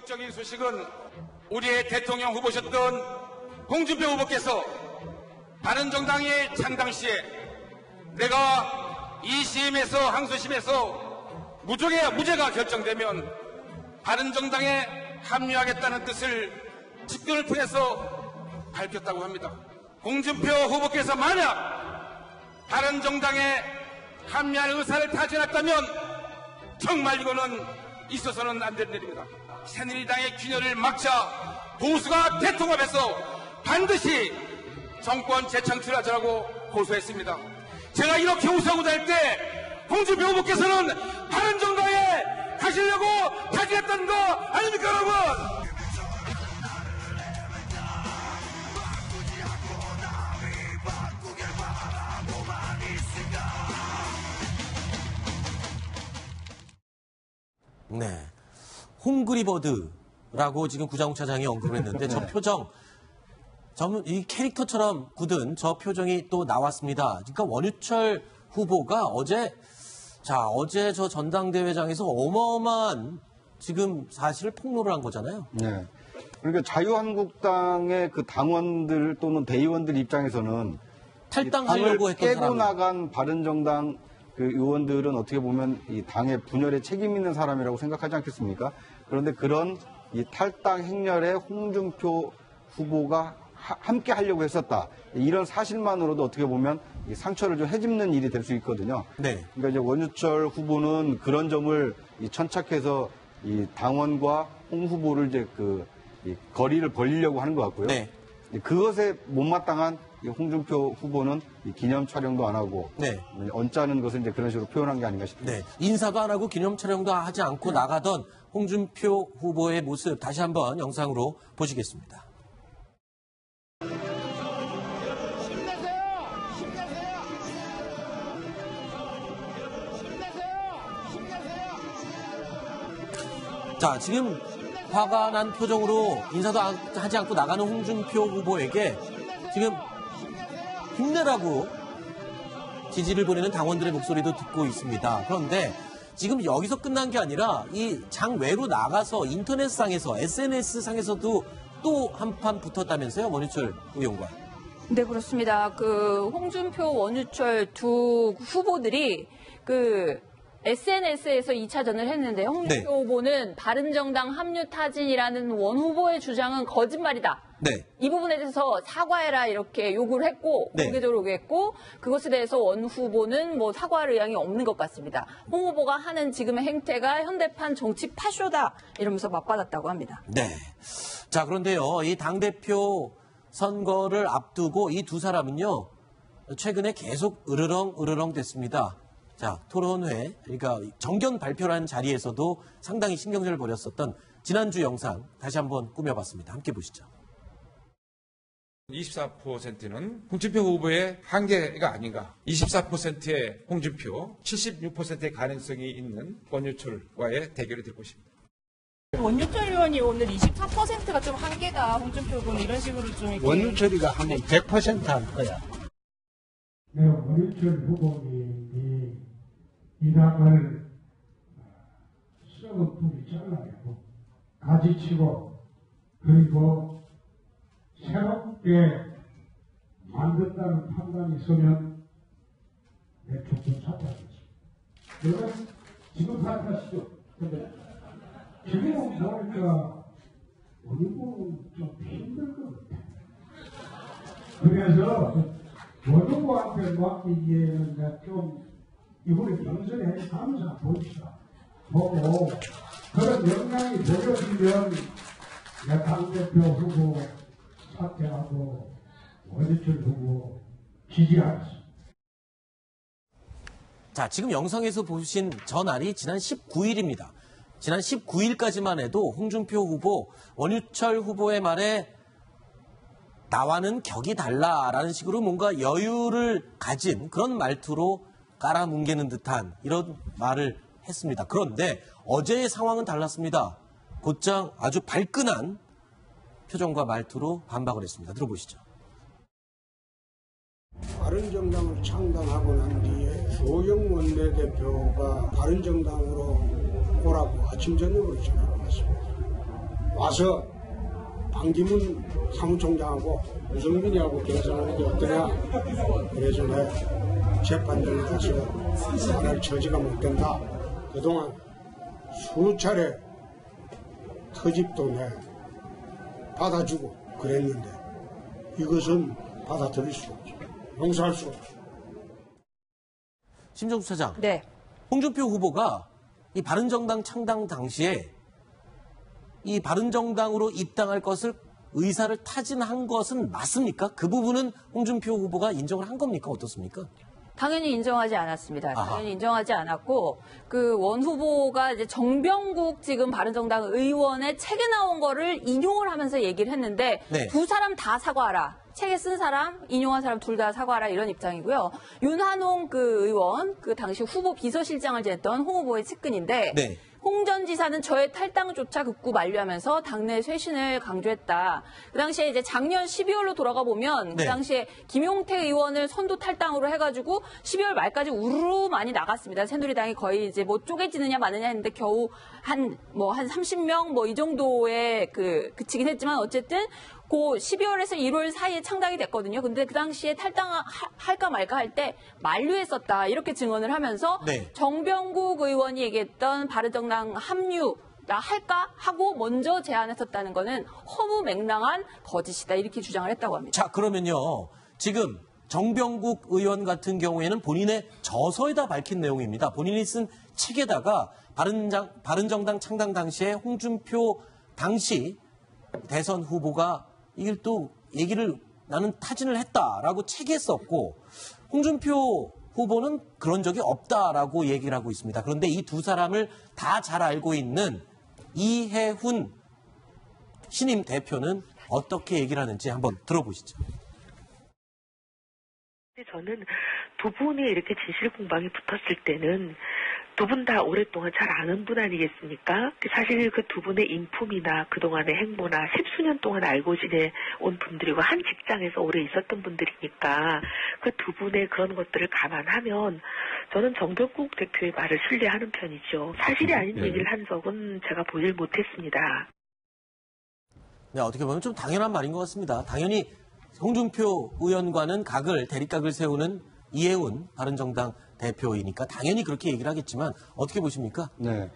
충격적인 소식은 우리의 대통령 후보셨던 홍준표 후보께서 바른정당의 창당 시에 내가 2심에서 항소심에서 무죄가 결정되면 바른정당에 합류하겠다는 뜻을 집권을 통해서 밝혔다고 합니다. 홍준표 후보께서 만약 바른정당에 합류할 의사를 타진했다면 정말 이거는 있어서는 안 되는 일입니다. 새누리당의 균열을 막자 보수가 대통합해서 반드시 정권 재창출하자고 고소했습니다. 제가 이렇게 우수하고 다닐 때 홍준표 후보께서는 바른정당에 가시려고 타진했던 거 아닙니까, 여러분? 네, 홍그리버드라고 지금 구자욱 차장이 언급을 했는데 저 표정, 이 캐릭터처럼 굳은 저 표정이 또 나왔습니다. 그러니까 원유철 후보가 어제 저 전당대회장에서 어마어마한 지금 사실을 폭로를 한 거잖아요. 네. 그러니까 자유한국당의 그 당원들 또는 대의원들 입장에서는 탈당하려고 했던 깨고 사람. 나간 바른정당 그 의원들은 어떻게 보면 이 당의 분열에 책임 있는 사람이라고 생각하지 않겠습니까? 그런데 그런 이 탈당 행렬에 홍준표 후보가 함께 하려고 했었다. 이런 사실만으로도 어떻게 보면 이 상처를 좀 헤집는 일이 될 수 있거든요. 네. 그러니까 이제 원유철 후보는 그런 점을 천착해서 이 당원과 홍 후보를 이제 이 거리를 벌리려고 하는 것 같고요. 네. 그것에 못마땅한 홍준표 후보는 이 기념 촬영도 안 하고 네. 언짢은 것을 이제 그런 식으로 표현한 게 아닌가 싶습니다. 네. 인사도 안 하고 기념 촬영도 하지 않고 나가던 홍준표 후보의 모습 다시 한번 영상으로 보시겠습니다. 자, 지금 화가 난 표정으로 인사도 하지 않고 나가는 홍준표 후보에게 지금 힘내라고 지지를 보내는 당원들의 목소리도 듣고 있습니다. 그런데 지금 여기서 끝난 게 아니라 이 장외로 나가서 인터넷상에서 SNS상에서도 또 한판 붙었다면서요, 원유철 의원과. 네, 그렇습니다. 홍준표, 원유철 두 후보들이 SNS에서 2차전을 했는데 홍준표 네. 후보는 바른정당 합류 타진이라는 원 후보의 주장은 거짓말이다. 네. 이 부분에 대해서 사과해라 이렇게 요구를 했고 네. 공개적으로 요구했고 그것에 대해서 원 후보는 사과할 의향이 없는 것 같습니다. 홍 후보가 하는 지금의 행태가 현대판 정치 파쇼다 이러면서 맞받았다고 합니다. 네. 자, 그런데요, 이 당대표 선거를 앞두고 이 두 사람은요, 최근에 계속 으르렁 됐습니다. 자, 토론회, 그러니까 정견 발표라는 자리에서도 상당히 신경전을 벌였었던 지난주 영상 다시 한번 꾸며봤습니다. 함께 보시죠. 24%는 홍준표 후보의 한계가 아닌가. 24%의 홍준표, 76%의 가능성이 있는 원유철과의 대결이 될 것입니다. 원유철 의원이 오늘 24%가 좀 한계다. 홍준표 후보는 이런 식으로 좀 이렇게. 원유철이가 하면 100% 할 거야. 네, 원유철 후보님이 이 당을 썩은 뿌리 잘라내고 가지치고 그리고 새롭게 만든다는 판단이 있으면 내 족좀 찾아야겠지. 여러분 지금 생각하시죠. 근데 지금 보니까 어느 부분 좀 힘들 것 같아요. 그래서 원후보한테 맡기기에는 좀 이번에 경선에 감사 봅시다. 보고 그런 영향이 보여지면 당대표 후보 사퇴하고 원유철 후보 지지하겠습니다. 자, 지금 영상에서 보신 전날이 지난 19일입니다. 지난 19일까지만 해도 홍준표 후보, 원유철 후보의 말에 나와는 격이 달라라는 식으로 뭔가 여유를 가진 그런 말투로 깔아뭉개는 듯한 이런 말을 했습니다. 그런데 어제의 상황은 달랐습니다. 곧장 아주 발끈한 표정과 말투로 반박을 했습니다. 들어보시죠. 바른정당을 창당하고 난 뒤에 조영 원내대표가 바른정당으로 오라고 아침 저녁으로 전화를 왔습니다. 와서 반기문 사무총장하고 유승민이하고 경선하는 게 어떠냐. 그래서 내 재판장에 가서 말할 처지가 못 된다. 그동안 수차례 터집도 내 받아주고 그랬는데 이것은 받아들일 수 없죠. 용서할 수 없죠. 심정수 차장. 네. 홍준표 후보가 이 바른정당 창당 당시에 이 바른정당으로 입당할 것을 의사를 타진한 것은 맞습니까? 그 부분은 홍준표 후보가 인정을 한 겁니까? 어떻습니까? 당연히 인정하지 않았습니다. 아하. 당연히 인정하지 않았고 그 원 후보가 이제 정병국 지금 바른정당 의원의 책에 나온 거를 인용을 하면서 얘기를 했는데 네. 두 사람 다 사과하라. 책에 쓴 사람, 인용한 사람 둘 다 사과하라 이런 입장이고요. 윤한홍 그 의원, 그 당시 후보 비서실장을 지냈던 홍 후보의 측근인데 네. 홍 전 지사는 저의 탈당조차 극구 만류하면서 당내 쇄신을 강조했다. 그 당시에 이제 작년 12월로 돌아가 보면 네. 그 당시에 김용태 의원을 선도 탈당으로 해가지고 12월 말까지 우르르 많이 나갔습니다. 새누리당이 거의 이제 뭐 쪼개지느냐 마느냐 했는데 겨우 한 30명 뭐 이 정도에 그치긴 했지만 어쨌든 그 12월에서 1월 사이에 창당이 됐거든요. 근데 그 당시에 탈당할까 말까 할 때 만류했었다. 이렇게 증언을 하면서 네. 정병국 의원이 얘기했던 바른정당 합류 나 할까 하고 먼저 제안했었다는 거는 허무맹랑한 거짓이다. 이렇게 주장을 했다고 합니다. 자, 그러면요. 지금 정병국 의원 같은 경우에는 본인의 저서에다 밝힌 내용입니다. 본인이 쓴 책에다가 바른정당 창당 당시에 홍준표 당시 대선 후보가 이걸 또 얘기를 나는 타진을 했다라고 책에 썼고 홍준표 후보는 그런 적이 없다라고 얘기를 하고 있습니다. 그런데 이 두 사람을 다 잘 알고 있는 이해훈 신임 대표는 어떻게 얘기를 하는지 한번 들어보시죠. 저는 두 분이 이렇게 진실 공방에 붙었을 때는 두 분 다 오랫동안 잘 아는 분 아니겠습니까? 사실 그 두 분의 인품이나 그동안의 행보나 십수년 동안 알고 지내온 분들이고 한 직장에서 오래 있었던 분들이니까 그 두 분의 그런 것들을 감안하면 저는 정병국 대표의 말을 신뢰하는 편이죠. 사실이 아닌 얘기를 한 적은 제가 보질 못했습니다. 네, 어떻게 보면 좀 당연한 말인 것 같습니다. 당연히 홍준표 의원과는 대립각을 세우는 이해훈 바른정당 대표이니까 당연히 그렇게 얘기를 하겠지만 어떻게 보십니까? 네.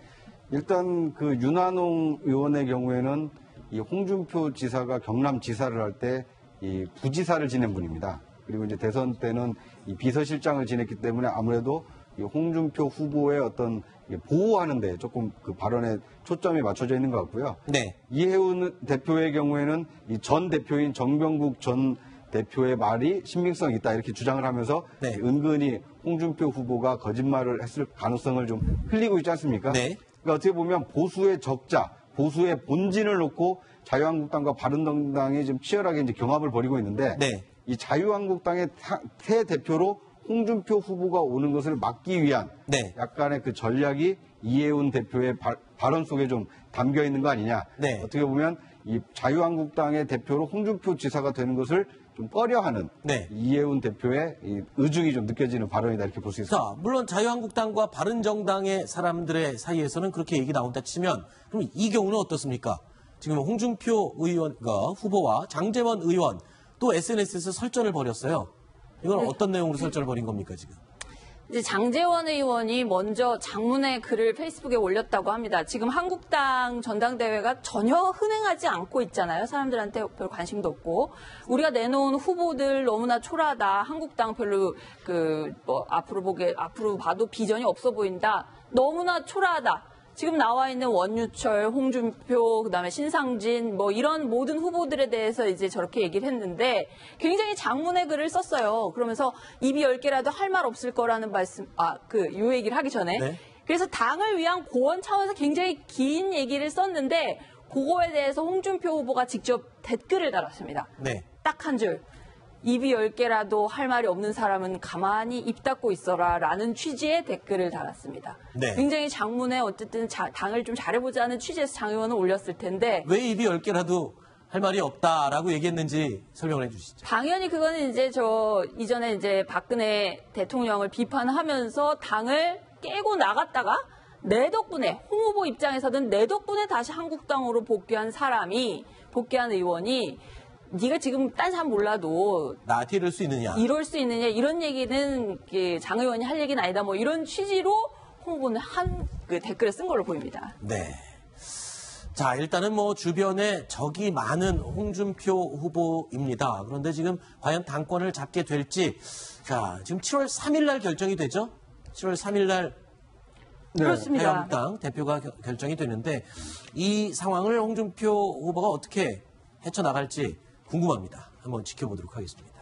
일단 그 윤한홍 의원의 경우에는 이 홍준표 지사가 경남지사를 할 때 이 부지사를 지낸 분입니다. 그리고 이제 대선 때는 이 비서실장을 지냈기 때문에 아무래도 이 홍준표 후보의 어떤 보호하는 데 조금 그 발언에 초점이 맞춰져 있는 것 같고요. 네. 이해훈 대표의 경우에는 이 전 대표인 정병국 전 대표의 말이 신빙성이 있다 이렇게 주장을 하면서 네. 은근히 홍준표 후보가 거짓말을 했을 가능성을 좀 흘리고 있지 않습니까? 네. 그러니까 어떻게 보면 보수의 적자, 보수의 본진을 놓고 자유한국당과 바른정당이 지금 치열하게 이제 경합을 벌이고 있는데 네. 이 자유한국당의 새 대표로 홍준표 후보가 오는 것을 막기 위한 네. 약간의 그 전략이 이해훈 대표의 발언 속에 좀 담겨 있는 거 아니냐. 네. 어떻게 보면 이 자유한국당의 대표로 홍준표 지사가 되는 것을 좀 꺼려하는 네. 이해훈 대표의 이 의중이 좀 느껴지는 발언이다 이렇게 볼 수 있습니다. 자, 물론 자유한국당과 바른정당의 사람들의 사이에서는 그렇게 얘기 나온다 치면 그럼 이 경우는 어떻습니까? 지금 홍준표 후보와 장제원 의원 또 SNS에서 설전을 벌였어요. 이건 어떤 내용으로 설전을 벌인 겁니까 지금? 이제 장제원 의원이 먼저 장문의 글을 페이스북에 올렸다고 합니다. 지금 한국당 전당대회가 전혀 흥행하지 않고 있잖아요. 사람들한테 별 관심도 없고. 우리가 내놓은 후보들 너무나 초라하다. 한국당 별로 앞으로 봐도 비전이 없어 보인다. 너무나 초라하다. 지금 나와 있는 원유철, 홍준표, 그다음에 신상진 뭐 이런 모든 후보들에 대해서 이제 저렇게 얘기를 했는데 굉장히 장문의 글을 썼어요. 그러면서 입이 10개라도 할 말 없을 거라는 요 얘기를 하기 전에. 네. 그래서 당을 위한 고언 차원에서 굉장히 긴 얘기를 썼는데 그거에 대해서 홍준표 후보가 직접 댓글을 달았습니다. 네. 딱 한 줄. 입이 10개라도 할 말이 없는 사람은 가만히 입 닫고 있어라 라는 취지의 댓글을 달았습니다. 네. 굉장히 장문에 어쨌든 당을 좀 잘해보자는 취지에서 장 의원은 올렸을 텐데 왜 입이 10개라도 할 말이 없다라고 얘기했는지 설명을 해주시죠. 당연히 그거는 이제 이전에 이제 박근혜 대통령을 비판하면서 당을 깨고 나갔다가 내 덕분에 홍 후보 입장에서는 내 덕분에 다시 한국당으로 복귀한 의원이 네가 지금 딴 사람 몰라도 나한테 이럴 수 있느냐. 이럴 수 있느냐 이런 얘기는 장 의원이 할 얘기는 아니다. 뭐 이런 취지로 홍 후보는 그 댓글을 쓴 걸로 보입니다. 네. 자, 일단은 뭐 주변에 적이 많은 홍준표 후보입니다. 그런데 지금 과연 당권을 잡게 될지, 자, 지금 7월 3일 날 결정이 되죠? 7월 3일 날 그렇습니다. 자유한국당 대표가 결정이 되는데 이 상황을 홍준표 후보가 어떻게 헤쳐나갈지 궁금합니다. 한번 지켜보도록 하겠습니다.